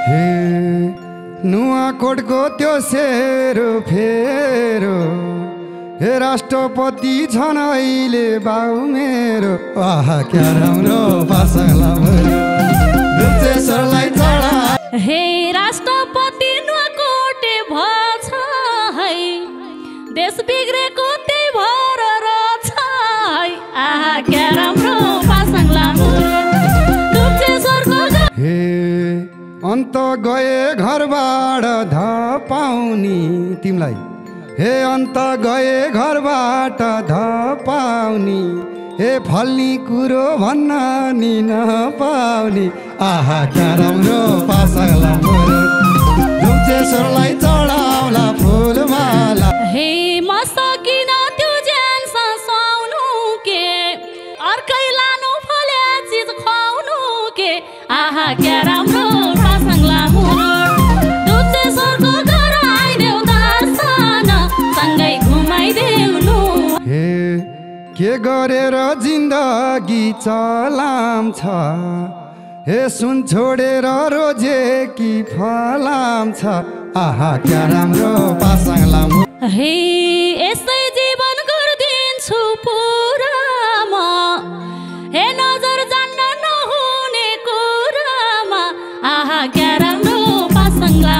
हे नुवाकोटको त्यो सेरो फेरो हे राष्ट्रपति छन् अहिले बाउ मेरो आहा क्या राम्रो पासला दुप्चेश्वरलाई चढा हे राष्ट्रपति नुवाकोटे भछ है देश बिग्रेको त्यही भएर रहेछ है आहा क्या राम्रो पासला दुप्चेश्वरको हे अन्त गए घरबाट धपाउनी तिमीलाई हे अन्त गए घरबाट धपाउनी हे फल्ने कुरो भन्न नि नपाउने आहा क्या राम्रो पासला दुप्चेश्वरलाई चढाउला फुलमाला हे म सकिन त्यो ज्यान ससाउनु के अर्कै लानु फले चिज खुवाउनु के आहा क्या राम्रो पासला दुप्चेश्वरको घर आइदेऊ दर्शन सँगै घुमाइदेऊ हे के गरेर जिन्दगी चलाम छ हे सुन छोडेर रोजे कि फलाम छ आहा क्या राम्रो पासला हे यसै जीवन गरिदिन्छु पुरामा हे नजर जान्न नहुने कुरामा आहा क्या राम्रो पासला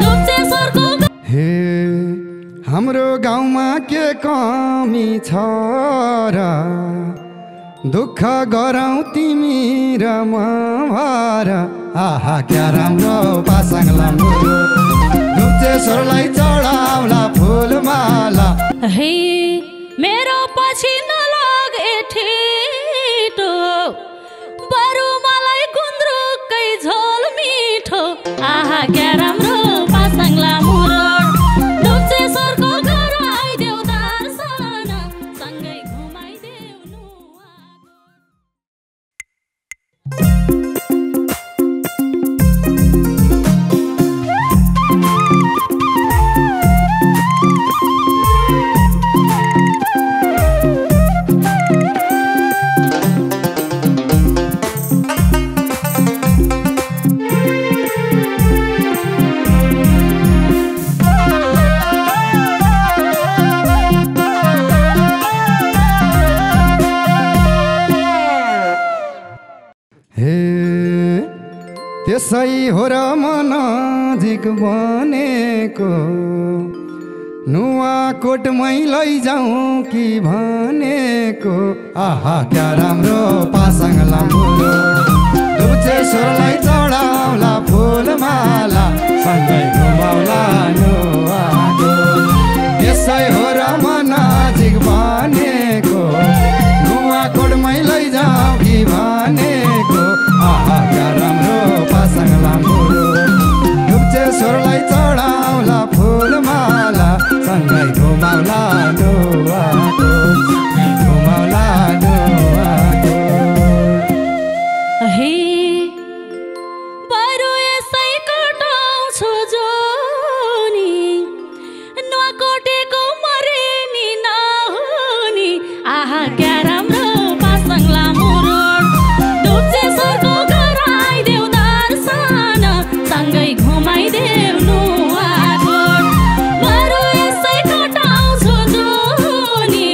दुप्चेश्वरको हे हाम्रो गाउँमा के कमी छ र दुःख गरौँ तिमी र म भएर आहा क्या राम्रो पासला दुप्चेश्वरलाई चढाउला फुलमाला हे मेरो पछि नलाग ठिटो बरु मलाई गुन्द्रुककै झोल मिठो आहा क्या राम्रो पासला दुप्चेश्वरको घर आइदेऊ दर्शन सँगै घुमाइदेऊ त्यसै हो र म नजिक बनेको नुवाकोटमै लैजाउँ कि भनेको आहा क्या राम्रो पासला दुप्चेश्वरलाई चढाउला फुलमाला सँगै घुमाउला नुवाको त्यसै हो र म नजिक बनेको नुवाकोटमै लैजाउँ कि भनेको आहा क्या राम्रो पासला दुप्चेश्वरलाई चढाउला फुलमाला सँगै घुमाउला नुवाको घुमाउला नुवाको हे बरु यसै कटाउँछु जोनी नुवाकोटेको मरे नि नहुनी आहा क्या राम्रो पासला दुप्चेश्वरको घर आइदेऊ दर्शन सँगै घुमाइदेऊ नुवाकोट बरु यसै कटाउँछु जोनी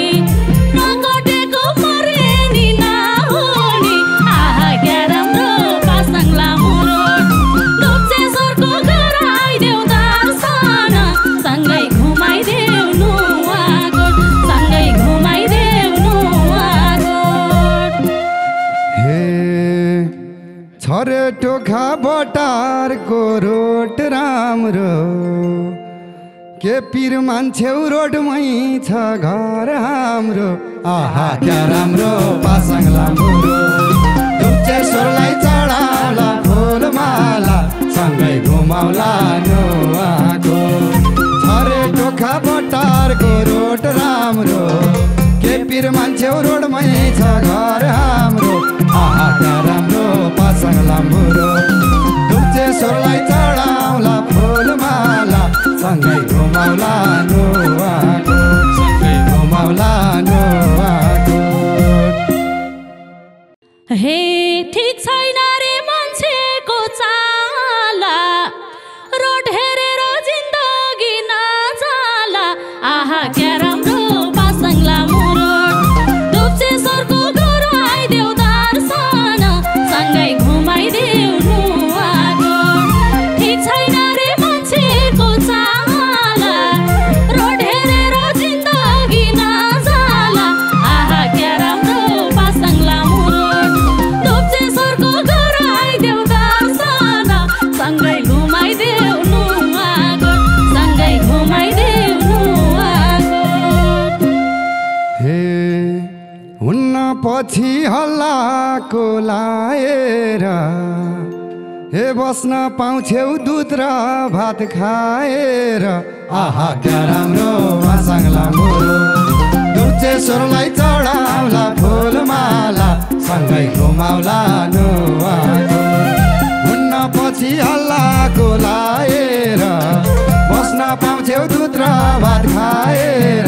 नुवाकोटेको मरे नि नहुनी आहा क्या राम्रो पासला दुप्चेश्वरको घर आइदेऊ दर्शन सँगै घुमाइदेऊ नुवाकोट सँगै घुमाइदेऊ नुवाकोट हे छरे टोखा बटारको रोट राम्रो के पिर मान्छे रोडमै छ घर हाम्रो आहा क्या राम्रो पासला दुप्चेश्वरलाई चढाउला फुलमाला सँगै घुमाउला नुवाको छरे टोखा बटारको रोट राम्रो के पिर मान्छे रोडमै छ घर हाम्रो आहा क्या राम्रो पासला दुप्चेश्वरलाई चढाउला फुलमाला सँगै घुमाउला नुवाको सँगै घुमाउला नुवाको हे ठीक छैन रे मान्छे पछि हल्लाको लाएर हे बस्न पाउँछौ दुध र भात खाएर आहा क्या राम्रो मासाङ्ला मोरो डुप्चेश्वरलाई चढाउला फुलमाला सँगै घुमाउला नुवाको हुन्न पछि हल्लाको लाएर बस्न पाउँछौ दुध र भात खाएर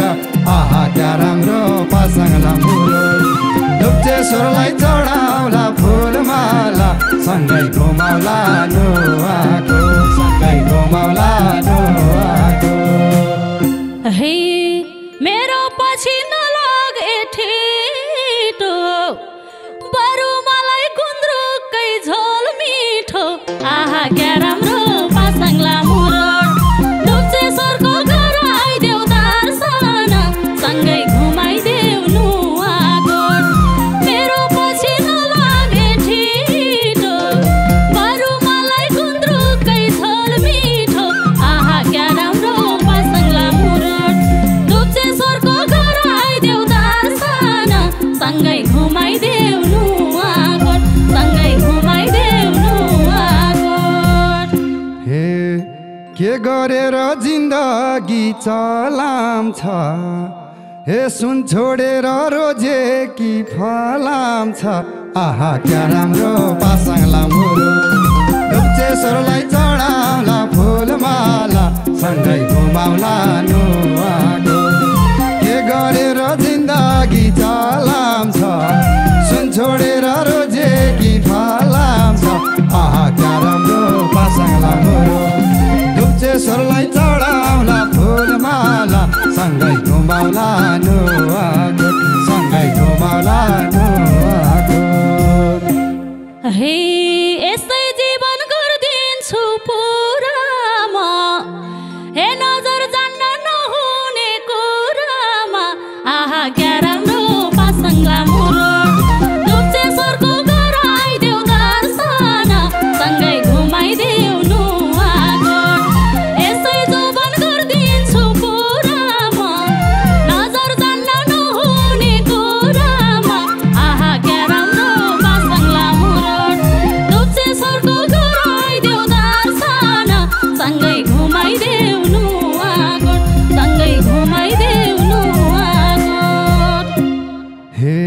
आहा क्या राम्रो पासाङ्ला मोरो डुप्चेश्वरलाई चढाउला फुलमाला सँगै घुमाउला नुवाको सँगै घुमाउला नुवाको हे मेरो पछि नलाग ठिटो बरु मलाई गुन्द्रुककै झोल मिठो आहा क्या राम्रो पासाङ्ला मोरो डुप्चेश्वरको घर आइदेऊ दर्शन सँगै घुमाइदेऊ नुवाको मेरो पछि नलाग ठिटो बरु मलाई गुन्द्रुककै झोल मिठो आहा क्या राम्रो पासाङ्ला मोरो डुप्चेश्वरको घर आइदेऊ दर्शन सँगै घुमाइदेऊ नुवाको सँगै घुमाइदेऊ नुवाको हे के गरेर जिन्दगी चलाम छ हे सुन छोडेर रोजे कि फलाम छ आहा क्या राम्रो पासाङ्ला मोरो डुप्चेश्वरलाई चढाउला फुलमाला सँगै घुमाउला नुवाको के गरेर जिन्दगी चलाम छ सुन छोडेर रोजे कि फलाम छ आहा क्या राम्रो पासाङ्ला मोरो डुप्चेश्वरलाई चढाउला फुलमाला सँगै घुमाउला नुवाको सँगै घुमाउला नुवाको हे यस्तै जीवन गरिदिन्छु पुरामा हे नजर जान्न नहुने कुरामा आहा क्या राम्रो पासाङ्ला मोरो डुप्चेश्वरको घर आइदेऊ दर्शन सँगै घुमाइदेऊ नुवाको यसै जोबन गरिदिन्छु पुरामा नजर जान्न नहुने कुरामा आहा क्या राम्रो पासाङ्ला मोरो डुप्चेश्वरको घर आइदेऊ दर्शन सँगै घुमाइदेऊ नुवाको सँगै घुमाइदेऊ नुवाको हे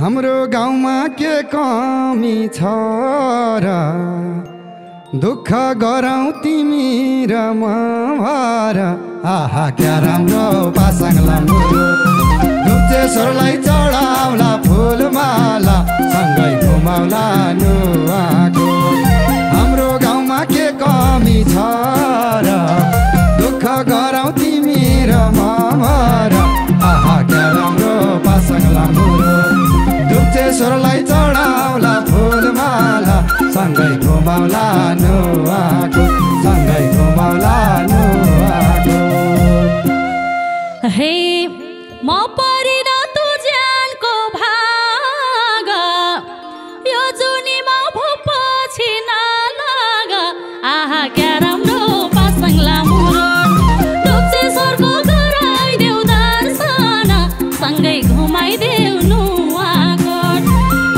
हाम्रो गाउँमा के कमी छ र दुःख गरौँ तिमी र म भर आहा क्या राम्रो पासाङ्ला मोरो डुप्चेश्वरलाई चढाउला फुलमाला सँगै घुमाउला नुवाको हाम्रो गाउँमा के कमी छ र दुःख गरौँ तिमी र म भर आहा क्या राम्रो पासाङ्ला मोरो डुप्चेश्वरलाई चढाउला फुलमाला सँगै घुमाउला नुवाको सँगै घुमाउला नुवाको हे म परिन तु ज्यानको भाग यो जुनीमा भो पछि नलाग आहा क्या राम्रो पासाङ्ला मोरो डुप्चेश्वरको घर आइदेऊ दर्शन सँगै घुमाइदेऊ नुवाको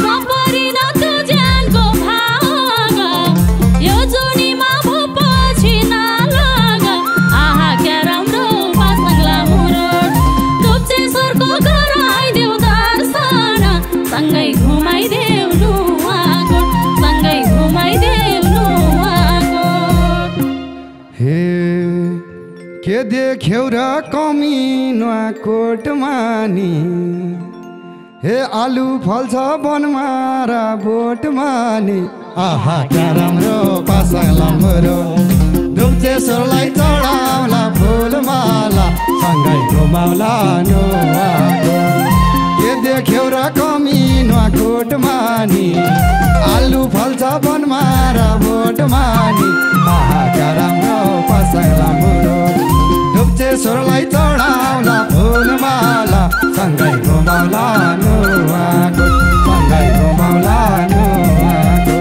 म परिन तु ज्यानको भाग यो जुनीमा भो पछि नलाग आहा क्या राम्रो पासाङ्ला मोरो डुप्चेश्वरको घर आइदेऊ दर्शन सँगै घुमाइदेऊ नुवाको सँगै घुमाइदेऊ नुवाको हे के देख्यौ र कमी नुवाकोटमानी हे आलु फल्छ वनमा र बोटमानी आहा क्या राम्रो पासाङ्ला मोरो डुप्चेश्वरलाई चढाउला फुलमाला सँगै घुमाउला नुवाको के देख्यौ र कमी नुवाकोटमानी आलु फल्छ वनमा र बोटमानी आहा क्या राम्रो पासाङ्ला मोरो डुप्चेश्वरलाई चढाउला फुलमाला सँगै घुमाउला नुवाको सँगै घुमाउला नुवाको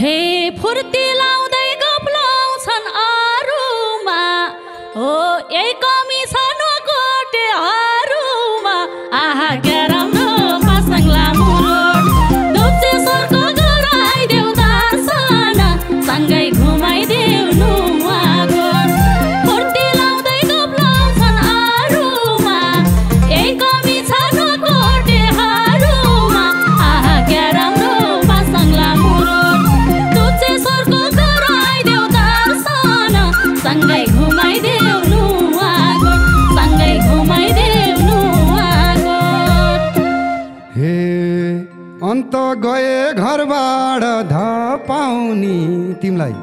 हे फुर्ती लाउँदै गफ लाउँछन् अरूमा हो यही कमी छ नुवाकोटेहरूमा आहा क्या राम्रो पाउनी तिमीलाई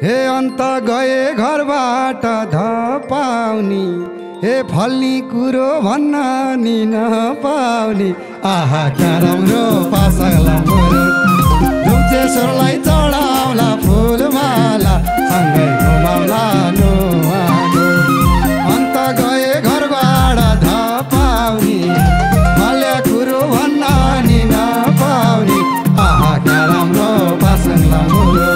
हे अन्त गए घरबाट धपाउनी हे फल्ने कुरो भन्न नि नपाउने आहा क्या राम्रो पासला मोरो दुप्चेश्वरलाई चढाउला फुलमाला सँगै घुमाउला नुहागो अन्त गए घरबाट धपाउनी फल्ने कुरो भन्न नि नपाउने आहा क्या राम्रो पासला मोरो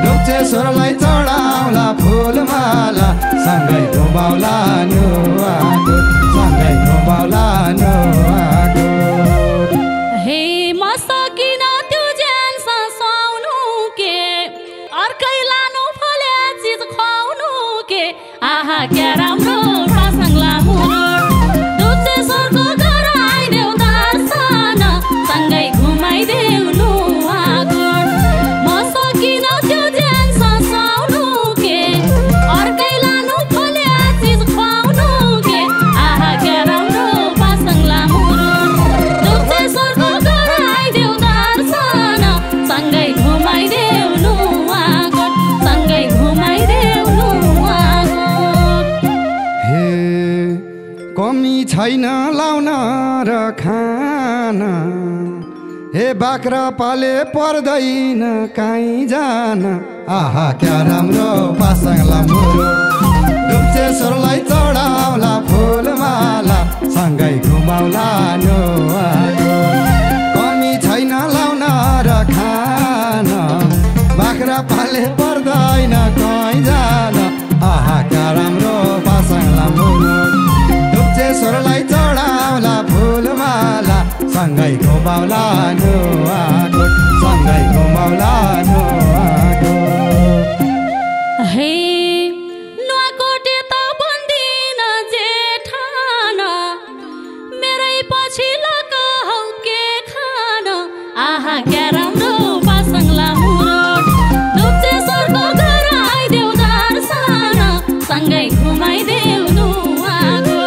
दुप्चेश्वरलाई चढाउला फुलमाला सँगै घुमाउला नुहागो सँगै घुमाउला नुहागो हे म सकिन त्यो ज्यान ससाउनु के अर्कै लानु फले चिज खुवाउनु के आहा क्या राम्रो प्रसङ्ग लामो दुप्चेश्वरको घर आइदेऊ दर्शन सँगै घुमाइदेऊ नुहागो म सकिन त्यो ज्यान ससाउनु के अर्कै लानु फले चिज खुवाउनु के आहा क्या राम्रो प्रसङ्ग लामो दुप्चेश्वरको घर आइदेऊ दर्शन सँगै घुमाइदेऊ नुहागो सँगै घुमाइदेऊ नुहागो हे कमी छैन लाउन र खान हे बाख्रा पाले पर्दैन काहीँ जान आहा क्या राम्रो पासङ्ला मोरो दुप्चेश्वरलाई चढाउला फुलमाला सँगै घुमाउला नुहागो कमी छैन लाउन र खान बाख्रा पाले पर्दैन कहीँ जान आहा क्या राम्रो पासङ्ला मोरो दुप्चेश्वरलाई चढाउला फुलमाला सँगै घुमाउला नुहागो सँगै घुमाउला नुहागो हे नुहाकोटे त बन्दिन जेठान मेरै पछि लगाऊ के खान आहा क्या राम्रो पासङ्ला मोरो दुप्चेश्वरको घर आइदेऊ दर्शन सँगै घुमाइदेऊ नुहागो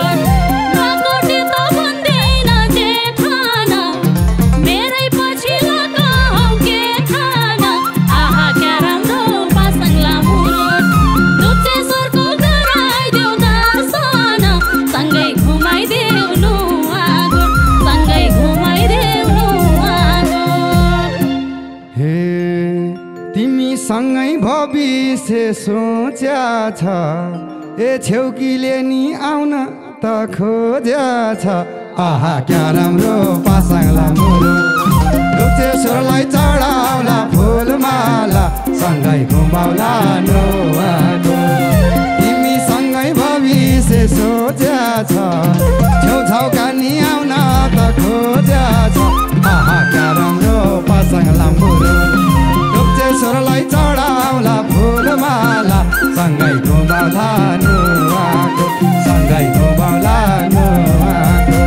नुहाकोटे त बन्दिन जेठान मेरै पछि लगाऊ के खान आहा क्या राम्रो पासङ्ला मोरो दुप्चेश्वरको घर आइदेऊ दर्शन सँगै घुमाइदेऊ नुहागो सँगै घुमाइदेऊ नुहागो हे तिमी सँगै भविष्य सोच्या छ ए छेउकीले नि आउन त खोज्या छ आहा क्या राम्रो पासङ्ला मोरो दुप्चेश्वरलाई चढाउला फुलमाला सँगै घुमाउला नुहागो तिमी सँगै भविष्य सोच्या छ छेउछाउका नि आउन त खोज्या छ आहा क्या राम्रो पासङ्ला मोरो दुप्चेश्वरलाई चढाउला फुलमाला सँगै घुमाउला नुहागो सँगै घुमाउला नुहागो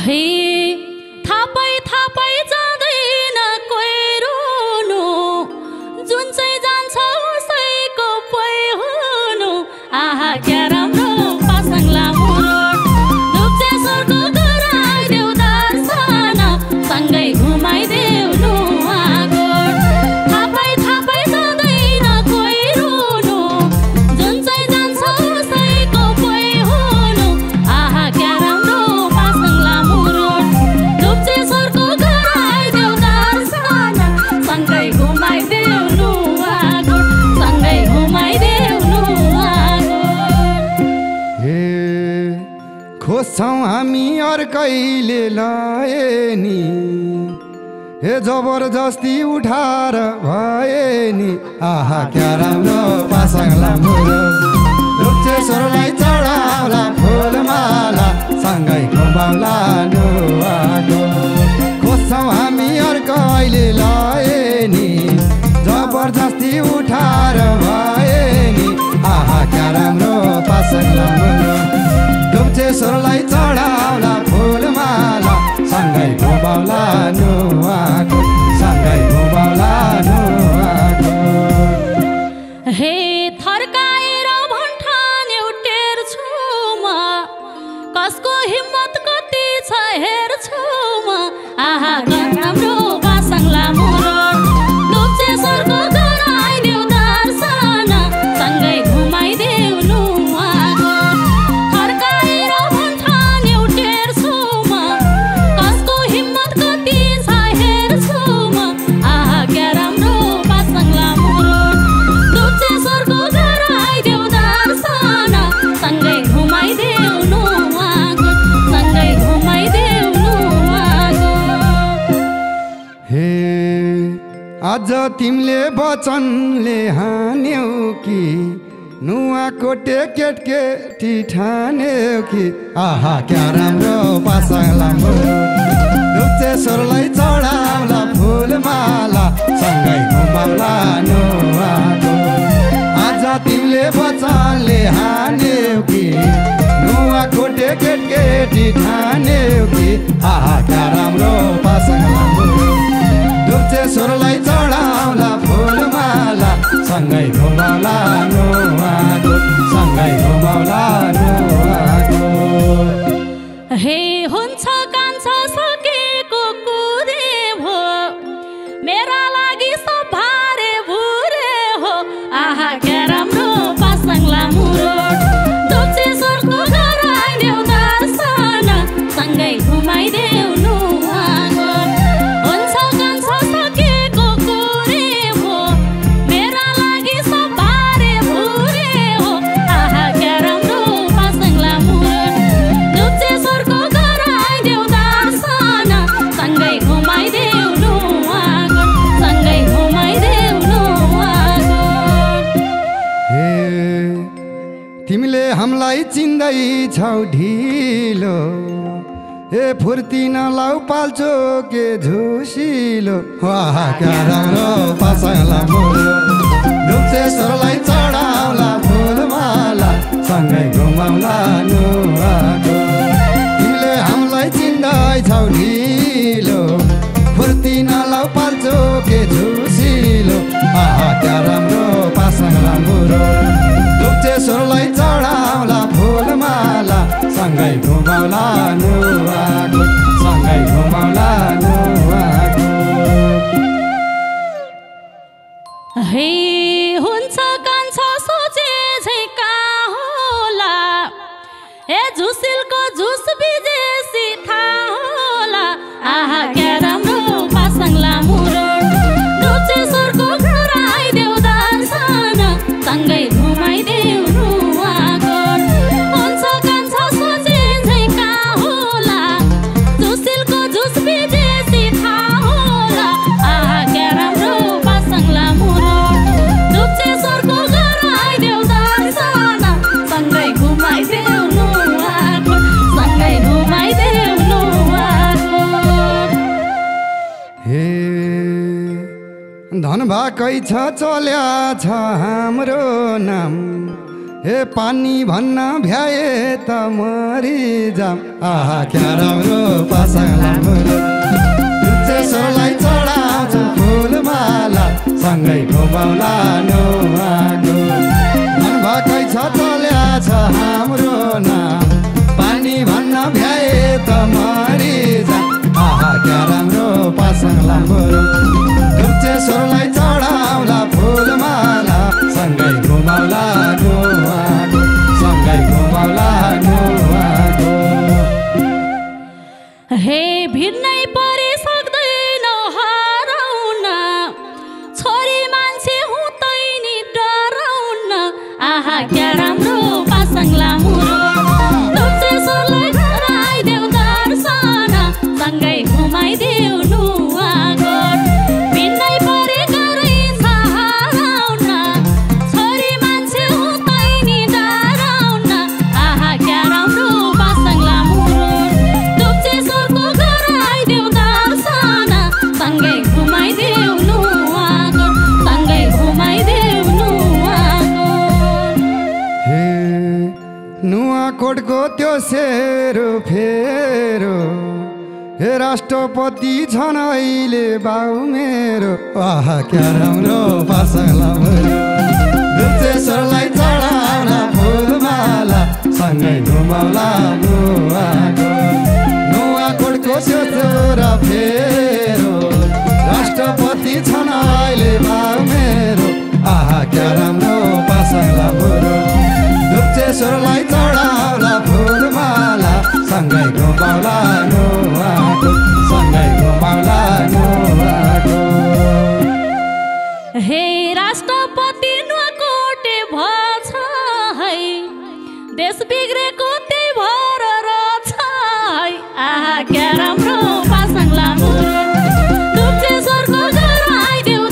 हे थापै थापै जाँदैन कोही रुनु जुन चाहिँ जान्छ उसैको पै हुनु आहा क्या राम्रो पासङ्ला मोरो दुप्चेश्वरको घर आइदेऊ दर्शन सँगै घुमाइदेऊ नुहागो थापै थापै जाँदैन कोही रुनु जुन चाहिँ जान्छ उसैको पै हुनु आहा क्या राम्रो पासङ्ला मोरो दुप्चेश्वरको घर आइदेऊ दर्शन सँगै घुमाइदेऊ नुहागो सँगै घुमाइदेऊ नुहागो हे खोज्छौँ हामी अर्कैले लाए नि हे जबरजस्ती उठाएर भए नि आहा क्या राम्रो पासङ्ला मोरो दुप्चेश्वरलाई चढाउला फुलमाला सँगै घुमाउला नुहागो खोज्छौँ हामी अर्कैले लाए नि जबरजस्ती उठाएर भए नि आहा क्या राम्रो पासङ्ला मोरो दुप्चेश्वरलाई चढाउला फुलमाला सँगै घुमाउला नुहागो सँगै घुमाउला नुहागो हे थर्काएर भन्ठान्यौ टेर्छु म कसको हिम्मत कति छ हेर्छु म आहा राम्रो पासङ्ला आज तिमीले वचनले हान्यौ कि नुवाकोटे केटकेटी ठान्यौ कि आहा क्या राम्रो पासाङ लामो लुप्चेश्वरलाई चढाउला फुलमाला सँगै घुमाउला नुवाको आज तिमीले वचनले हान्यौ कि नुवाकोटे केटकेटी ठान्यौ कि आहा क्या राम्रो पासाङ लामो लुप्चेश्वरलाई चढाउला फुलमाला सँगै घुमाउला नुवाको सँगै घुमाउला नुवाको हे हुन्छ कान्छ सकेको कुरे भो मेरा लागि सब भारे भुरे हो आहा क्या राम्रो पासाङ लामो लुप्चेश्वरको गराइदेऊ दर्शन सँगै घुमाइदेऊ नुवाको हुन्छ कान्छ सकेको कुरे भो मेरा लागि सब भारे भुरे हो आहा क्या राम्रो पासाङ लामो लुप्चेश्वरको गराइदेऊ दर्शन सँगै घुमाइदेऊ नुवाको सँगै घुमाइदेऊ नुवाको हे तिमीले हामीलाई चिन्दैछौ ढिलो हे फुर्ती नलाउ पाल्छौ के झुसिलो वाह क्या राम्रो पासाङ लामो लुप्चेश्वरलाई चढाउला फुलमाला सँगै घुमाउला नुवाको तिमीले हामीलाई चिन्दैछौ ढिलो फुर्ती नलाउ पाल्छौ के झुसिलो आहा क्या राम्रो पासाङ लामो लुप्चेश्वरलाई चढाउला फुलमाला सँगै घुमाउला नुवाको सँगै घुमाउला नुवाको हे हुन्छ कान्छ सोचे झै कहाँ होला हे झुसिलको झुस बिजेसी थाहा होला आहा क्या राम्रो पासाङ लामो लुप्चेश्वरको गराइदेऊ दर्शन सँगै घुमाइदेऊ नुवाको हुन्छ कान्छ सोचे झै कहाँ होला झुसिलको झुस बिजेसी थाहा होला आहा क्या राम्रो पासाङ लामो लुप्चेश्वरको गराइदेऊ दर्शन सँगै घुमाइदेऊ नुवाको सँगै घुमाइदेऊ नुवाको हे धन भएकै छ चल्या छ हाम्रो नाम हे पानी भन्न भ्याए त मरिजाम आहा क्या राम्रो पासाङ लामो लुप्चेश्वरलाई चढाउँछ फुलमाला सँगै घुमाउला नुवाको धन भएकै छ चल्या छ हाम्रो नाम पानी भन्न भ्याए त मरिजाम आहा क्या राम्रो पासाङ लामो लुप्चेश्वरलाई चढाउला फुलमाला सँगै घुमाउला नुवाको सँगै घुमाउला नुवाको हे भिड्नै परि सक्दैन हराउन छोरी मान्छे हुँदै नि डराउन आहा क्या राम्रो पासाङ लामो लुप्चेश्वरलाई गराइदेऊ दर्शन सँगै घुमाइदेऊ नुवाको भिड्नै परि गरिन्छ हराउन छोरी मान्छे हुँदै नि डराउन आहा क्या राम्रो पासाङ लामो लुप्चेश्वरको गराइदेऊ दर्शन सँगै घुमाइदेऊ नुवाको सँगै घुमाइदेऊ नुवाको हे नुवाकोटको त्यो सेरो फेरो हे राष्ट्रपति छन् अहिले बाउ मेरो आहा क्या राम्रो पासाङ लामो लुप्चेश्वरलाई चढाउला फुलमाला सँगै घुमाउला नुवाको नुवाकोटको सेरो फेरो राष्ट्रपति छन् अहिले बाउ मेरो आहा क्या राम्रो पासाङ लामो लुप्चेश्वरलाई चढाउला फुलमाला सँगै घुमाउला नुवाको सँगै घुमाउला नुवाको हे राष्ट्रपति नुवाकोटे भछ है देश बिग्रेको त्यही भएर रहेछ है आहा क्या राम्रो पासाङ लामो लुप्चेश्वरको गराइदेऊ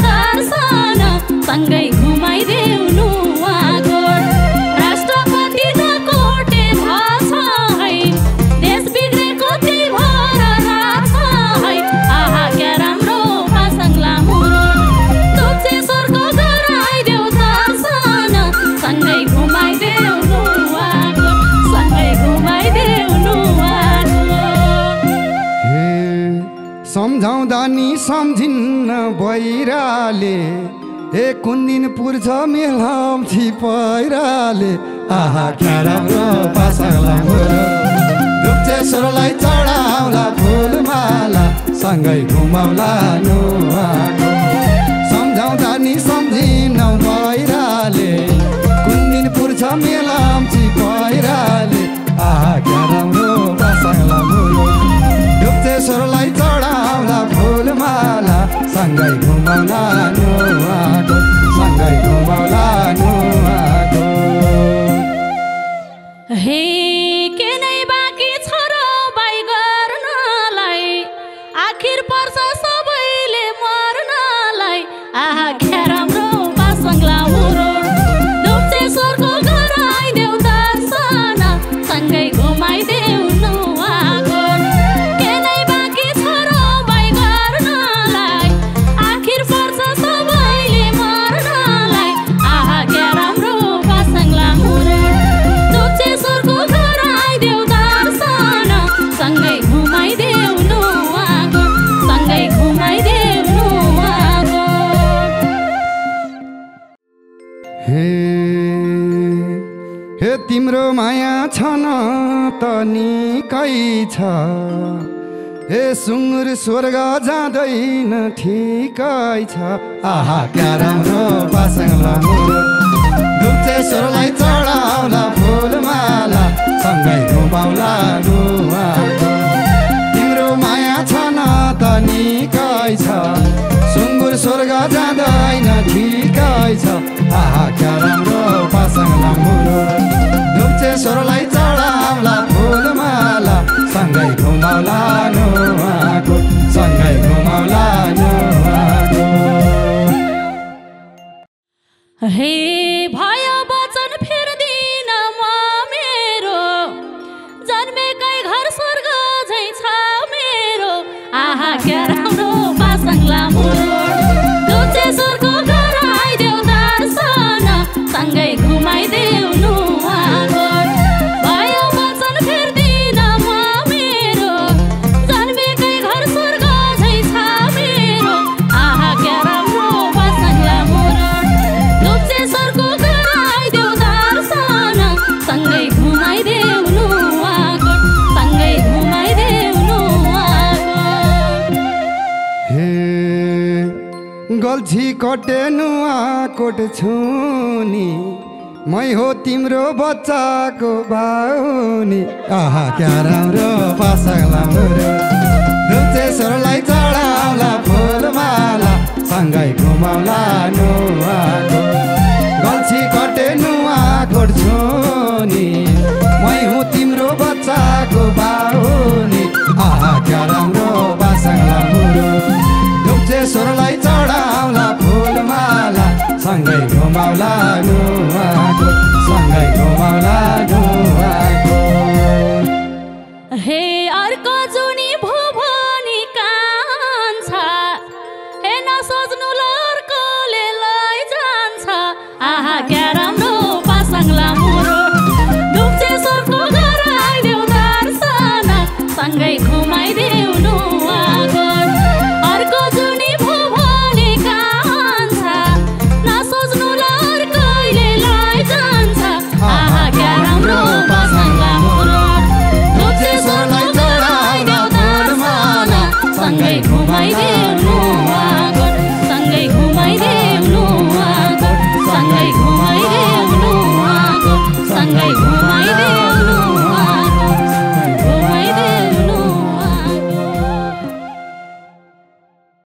सम्झाउँदा नि सम्झिन्न भइराले ए कुन दिन पुर्छ मेलाउँछि पहिराले आहा क्या राम्रो पासाला मोरो ढुक्चेश्वरलाई चढाउला फुलमाला सँगै घुमाउला नुहाको सम्झाउँदा नि सम्झिन्न भइराले कुन दिन पुर्छ मेलाउँछि पहिराले आहा क्या राम्रो पासाला मोरो ढुक्चेश्वरलाई चढाउला फुलमाला सँगै घुमाउला नुहाको सँगै घुमाउला नुहाको हे के नै बाँकी छ र बाई गर्नलाई आखिर पर्छ सबैले मर्नलाई आहा क्या राम्रो पासङ्ला मोरो ढुक्चेश्वरको घर आइदेऊ दर्शन सँगै घुमाइदेऊ नुहाको के नै बाँकी छ र बाई गर्नलाई आखिर पर्छ सबैले मर्नलाई आहा क्या राम्रो पासङ्ला मोरो ढुक्चेश्वरको घर आइदेऊ दर्शन सँगै घुमाइदेऊ नुहाको सँगै घुमाइदेऊ नुहाको हे तिम्रो माया छ न त निकै छ हे सुँगुर स्वर्ग जाँदैन ठिकै छ आहा क्या राम्रो पासङ्ला मोरो ढुक्चेश्वरलाई चढाउला फुलमाला सँगै घुमाउला नुहाको तिम्रो माया छ न त निकै छ सुँगुर स्वर्ग जाँदैन ठिकै छ आहा क्या राम्रो पासङ्ला मोरो ढुक्चेश्वरलाई चढाउला फुलमाला सँगै घुमाउला नुहाको सँगै घुमाउला नुहाको हे भयो वचन फेर्दिन म मेरो जन्मेकै घर स्वर्ग झै छ मेरो आहा क्या राम्रो पासङ्ला मोरो ढुक्चेश्वरको घर आइदेऊ दर्शन सँगै घुमाइदेऊ नुहाको भयो वचन फेर्दिन म मेरो जन्मेकै घर स्वर्ग झै छ मेरो आहा क्या राम्रो पासङ्ला मोरो ढुक्चेश्वरको घर आइदेऊ दर्शन सँगै घुमाइदेऊ नुहाको सँगै घुमाइदेऊ नुहाको हे गल्छी कटे नुहाकोट छुनी मै हो तिम्रो बच्चाको बाहुनी आहा क्या राम्रो पासङ्ला मोरो ढुक्चेश्वरलाई चढाउला फुलमाला सँगै घुमाउला नुहाको गल्छी कटे नुहाकोट छुनी मै हो तिम्रो बच्चाको बाहुनी आहा क्या राम्रो पासङ्ला मोरो ढुक्चेश्वरलाई चढाउला फुलमाला सँगै घुमाउला नुहाको सँगै घुमाउला नुहाको हे अर्को जुनी भुभनी कान्छ हे नसोच्नु ल अर्कोले लैजान्छ आहा क्या राम्रो पासङ्ला मोरो ढुक्चेश्वरको घर आइदेऊ दर्शन सँगै घुमाइदेऊ नुहाको अर्को जुनी भुभनी कान्छ नसोच्नु ल अर्कोले लैजान्छ आहा क्या राम्रो पासङ्ला मोरो ढुक्चेश्वरलाई चढाइदेऊ दर्शन सँगै घुमाइदेऊ नुहाको सँगै घुमाइदेऊ नुहाको सँगै घुमाइदेऊ नुहाको सँगै घुमाइदेऊ